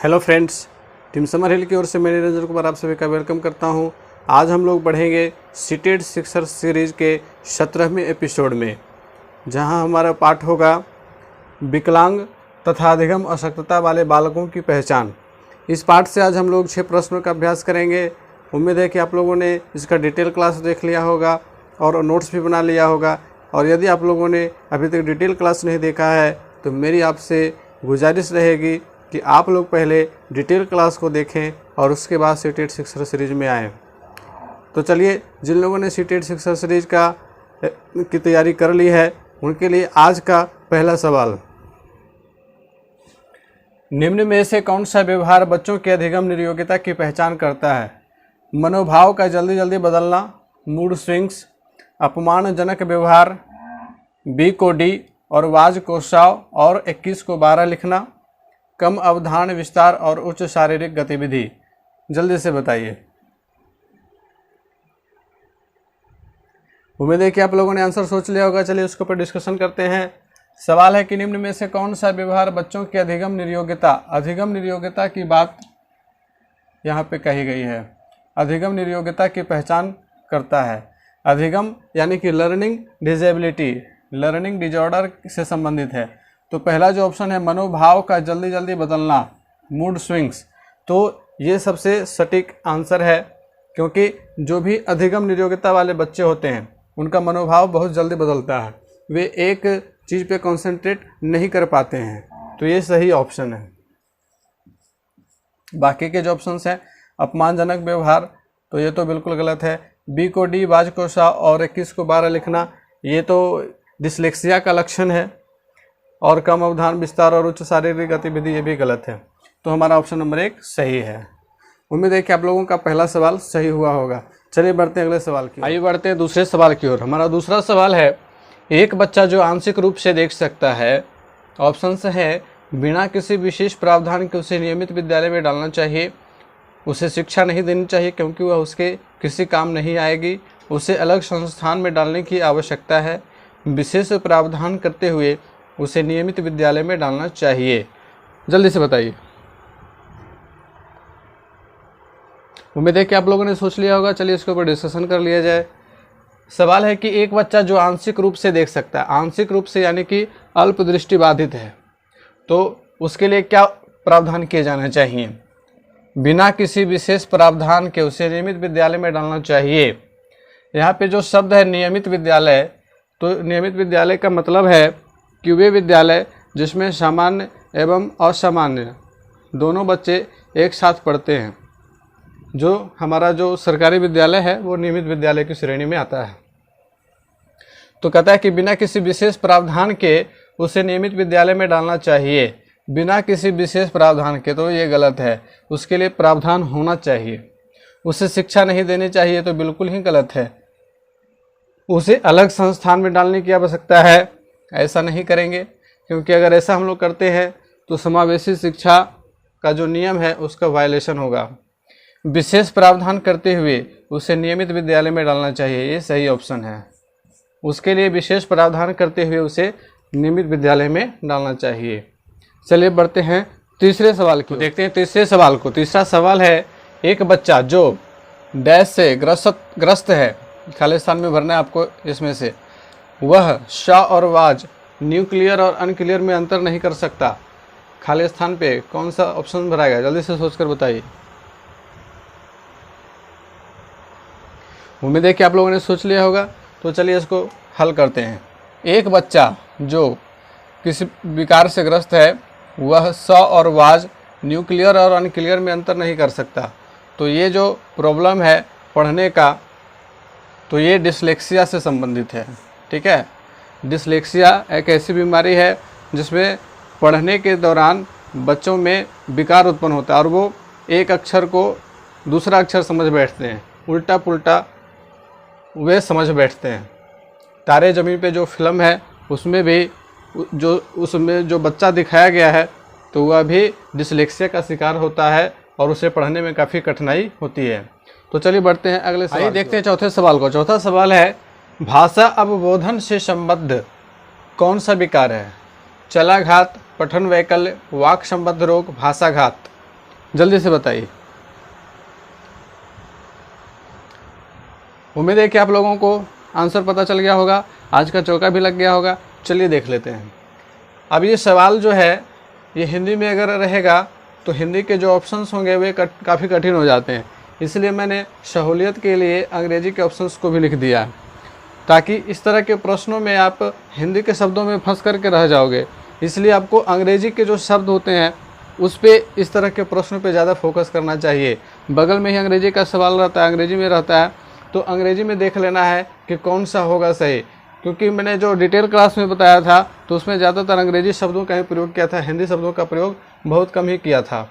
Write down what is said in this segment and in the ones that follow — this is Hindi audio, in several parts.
हेलो फ्रेंड्स, टीम समर हिल की ओर से मैं निरंजन कुमार आप सभी का वेलकम करता हूं। आज हम लोग बढ़ेंगे सीटेड सिक्सर सीरीज़ के 17वें एपिसोड में, जहां हमारा पाठ होगा विकलांग तथा अधिगम अशक्तता वाले बालकों की पहचान। इस पाठ से आज हम लोग 6 प्रश्नों का अभ्यास करेंगे। उम्मीद है कि आप लोगों ने इसका डिटेल क्लास देख लिया होगा और नोट्स भी बना लिया होगा। और यदि आप लोगों ने अभी तक डिटेल क्लास नहीं देखा है तो मेरी आपसे गुजारिश रहेगी कि आप लोग पहले डिटेल क्लास को देखें और उसके बाद सीटेड सिक्सर सीरीज में आएँ। तो चलिए, जिन लोगों ने सीटेड सिक्सर सीरीज की तैयारी कर ली है उनके लिए आज का पहला सवाल, निम्न में से कौन सा व्यवहार बच्चों की अधिगम निर्योग्यता की पहचान करता है? मनोभाव का जल्दी जल्दी बदलना, मूड स्विंग्स, अपमानजनक व्यवहार, बी को डी और वाज को साव और 21 को 12 लिखना, कम अवधान विस्तार और उच्च शारीरिक गतिविधि। जल्दी से बताइए। उम्मीद है कि आप लोगों ने आंसर सोच लिया होगा। चलिए उसके ऊपर डिस्कशन करते हैं। सवाल है कि निम्न में से कौन सा व्यवहार बच्चों की अधिगम निर्योग्यता की बात यहाँ पे कही गई है, अधिगम निर्योग्यता की पहचान करता है। अधिगम यानी कि लर्निंग डिजेबिलिटी, लर्निंग डिजॉर्डर से संबंधित है। तो पहला जो ऑप्शन है मनोभाव का जल्दी जल्दी बदलना, मूड स्विंग्स, तो ये सबसे सटीक आंसर है, क्योंकि जो भी अधिगम निर्योग्यता वाले बच्चे होते हैं उनका मनोभाव बहुत जल्दी बदलता है, वे एक चीज़ पे कंसंट्रेट नहीं कर पाते हैं। तो ये सही ऑप्शन है। बाकी के जो ऑप्शंस हैं, अपमानजनक व्यवहार, तो ये तो बिल्कुल गलत है। बी को डी, वाज को सा और 21 को 12 लिखना, ये तो डिसलेक्सिया का लक्षण है। और कम अवधान विस्तार और उच्च शारीरिक गतिविधि, ये भी गलत है। तो हमारा ऑप्शन नंबर 1 सही है। उम्मीद है कि आप लोगों का पहला सवाल सही हुआ होगा। चलिए बढ़ते हैं अगले सवाल की। आइए बढ़ते हैं दूसरे सवाल की ओर। हमारा दूसरा सवाल है, एक बच्चा जो आंशिक रूप से देख सकता है, ऑप्शंस है बिना किसी विशेष प्रावधान के उसे नियमित विद्यालय में डालना चाहिए, उसे शिक्षा नहीं देनी चाहिए क्योंकि वह उसके किसी काम नहीं आएगी, उसे अलग संस्थान में डालने की आवश्यकता है, विशेष प्रावधान करते हुए उसे नियमित विद्यालय में डालना चाहिए। जल्दी से बताइए। उम्मीद है कि आप लोगों ने सोच लिया होगा। चलिए इसके ऊपर डिस्कशन कर लिया जाए। सवाल है कि एक बच्चा जो आंशिक रूप से देख सकता है, आंशिक रूप से यानी कि अल्प दृष्टि बाधित है, तो उसके लिए क्या प्रावधान किए जाना चाहिए? बिना किसी विशेष प्रावधान के उसे नियमित विद्यालय में डालना चाहिए। यहाँ पे जो शब्द है नियमित विद्यालय, तो नियमित विद्यालय का मतलब है कि वे विद्यालय जिसमें सामान्य एवं असामान्य दोनों बच्चे एक साथ पढ़ते हैं। जो हमारा जो सरकारी विद्यालय है वो नियमित विद्यालय की श्रेणी में आता है। तो कहता है कि बिना किसी विशेष प्रावधान के उसे नियमित विद्यालय में डालना चाहिए। बिना किसी विशेष प्रावधान के, तो ये गलत है, उसके लिए प्रावधान होना चाहिए। उसे शिक्षा नहीं देनी चाहिए, तो बिल्कुल ही गलत है। उसे अलग संस्थान में डालने की आवश्यकता है, ऐसा नहीं करेंगे, क्योंकि अगर ऐसा हम लोग करते हैं तो समावेशी शिक्षा का जो नियम है उसका वायलेशन होगा। विशेष प्रावधान करते हुए उसे नियमित विद्यालय में डालना चाहिए, ये सही ऑप्शन है। उसके लिए विशेष प्रावधान करते हुए उसे नियमित विद्यालय में डालना चाहिए। चलिए बढ़ते हैं तीसरे सवाल की। देखते हैं तीसरे सवाल को। तीसरा सवाल है, एक बच्चा जो डैश से ग्रस्त है, खाली स्थान में भरना है आपको इसमें से, वह श और वाज, न्यूक्लियर और अनक्लियर में अंतर नहीं कर सकता। खाली स्थान पे कौन सा ऑप्शन भराएगा? जल्दी से सोचकर बताइए। उम्मीद है कि आप लोगों ने सोच लिया होगा। तो चलिए इसको हल करते हैं। एक बच्चा जो किसी विकार से ग्रस्त है, वह स और वाज, न्यूक्लियर और अनक्लियर में अंतर नहीं कर सकता। तो ये जो प्रॉब्लम है पढ़ने का, तो ये डिसलेक्सिया से संबंधित है। ठीक है, डिसलेक्सिया एक ऐसी बीमारी है जिसमें पढ़ने के दौरान बच्चों में विकार उत्पन्न होता है और वो एक अक्षर को दूसरा अक्षर समझ बैठते हैं, उल्टा पुल्टा वे समझ बैठते हैं। तारे ज़मीन पे जो फिल्म है उसमें भी उसमें जो बच्चा दिखाया गया है, तो वह भी डिसलेक्सिया का शिकार होता है और उसे पढ़ने में काफ़ी कठिनाई होती है। तो चलिए बढ़ते हैं अगले सवाल। देखते हैं चौथे सवाल को। चौथा सवाल है, भाषा अवबोधन से संबद्ध कौन सा विकार है? चलाघात, पठन वैकल्य, वाक संबद्ध रोग, भाषाघात। जल्दी से बताइए। उम्मीद है कि आप लोगों को आंसर पता चल गया होगा, आज का चौका भी लग गया होगा। चलिए देख लेते हैं। अब ये सवाल जो है ये हिंदी में अगर रहेगा तो हिंदी के जो ऑप्शंस होंगे वे काफ़ी कठिन हो जाते हैं, इसलिए मैंने सहूलियत के लिए अंग्रेजी के ऑप्शंस को भी लिख दिया है, ताकि इस तरह के प्रश्नों में आप हिंदी के शब्दों में फंस करके रह जाओगे। इसलिए आपको अंग्रेजी के जो शब्द होते हैं उस पर, इस तरह के प्रश्नों पे ज़्यादा फोकस करना चाहिए। बगल में ही अंग्रेजी का सवाल रहता है, अंग्रेजी में रहता है, तो अंग्रेजी में देख लेना है कि कौन सा होगा सही, क्योंकि मैंने जो डिटेल क्लास में बताया था तो उसमें ज़्यादातर अंग्रेजी शब्दों का ही प्रयोग किया था, हिंदी शब्दों का प्रयोग बहुत कम ही किया था।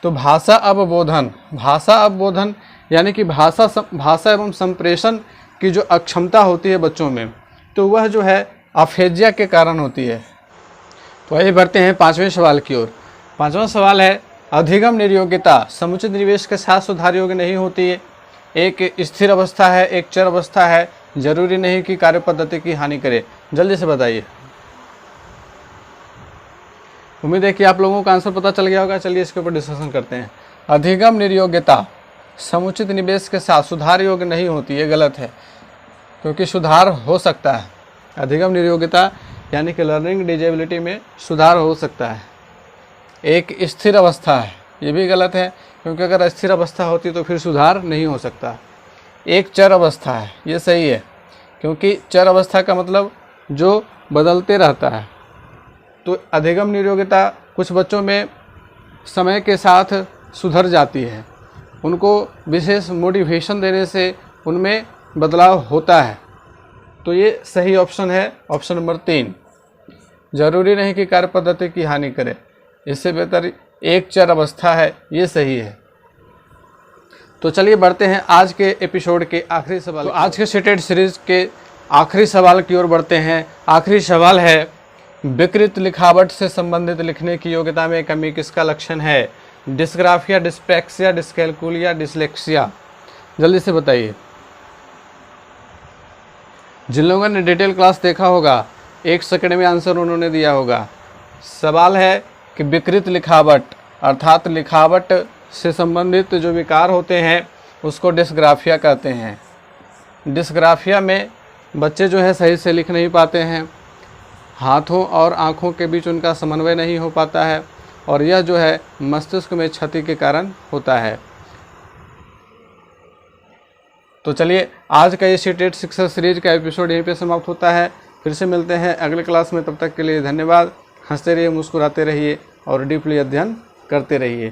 तो भाषा अवबोधन यानी कि भाषा एवं संप्रेषण की जो अक्षमता होती है बच्चों में, तो वह जो है अफेजिया के कारण होती है। तो आइए बढ़ते हैं 5वें सवाल की ओर। 5वां सवाल है, अधिगम निर्योग्यता समुचित निवेश के साथ सुधार योग्य नहीं होती है। एक स्थिर अवस्था है, एक चर अवस्था है, जरूरी नहीं कि कार्य पद्धति की हानि करे। जल्दी से बताइए। उम्मीद है कि आप लोगों का आंसर पता चल गया होगा। चलिए इसके ऊपर डिस्कशन करते हैं। अधिगम निर्योग्यता समुचित निवेश के साथ सुधार योग्य नहीं होती, ये गलत है, क्योंकि सुधार हो सकता है। अधिगम निर्योग्यता यानी कि लर्निंग डिजेबिलिटी में सुधार हो सकता है। एक स्थिर अवस्था है, ये भी गलत है, क्योंकि अगर स्थिर अवस्था होती तो फिर सुधार नहीं हो सकता। एक चर अवस्था है, ये सही है, क्योंकि चर अवस्था का मतलब जो बदलते रहता है। तो अधिगम निर्योग्यता कुछ बच्चों में समय के साथ सुधर जाती है, उनको विशेष मोटिवेशन देने से उनमें बदलाव होता है। तो ये सही ऑप्शन है, ऑप्शन नंबर 3। जरूरी नहीं कि कार्य पद्धति की हानि करे, इससे बेहतर एक चर अवस्था है, ये सही है। तो चलिए बढ़ते हैं आज के एपिसोड के आखिरी सवाल। तो आज के सीटेड सीरीज के आखिरी सवाल की ओर बढ़ते हैं। आखिरी सवाल है, विकृत लिखावट से संबंधित लिखने की योग्यता में कमी किसका लक्षण है? Dysgraphia, dyspraxia, dyscalculia, dyslexia. जल्दी से बताइए। जिन लोगों ने डिटेल क्लास देखा होगा 1 सेकंड में आंसर उन्होंने दिया होगा। सवाल है कि विकृत लिखावट अर्थात लिखावट से संबंधित जो विकार होते हैं उसको डिस्ग्राफिया कहते हैं। डिस्ग्राफिया में बच्चे जो है सही से लिख नहीं पाते हैं, हाथों और आँखों के बीच उनका समन्वय नहीं हो पाता है, और यह जो है मस्तिष्क में क्षति के कारण होता है। तो चलिए आज का ये सीटेड शिक्षा सीरीज का एपिसोड यहीं पे समाप्त होता है। फिर से मिलते हैं अगले क्लास में, तब तक के लिए धन्यवाद। हंसते रहिए, मुस्कुराते रहिए और डीपली अध्ययन करते रहिए।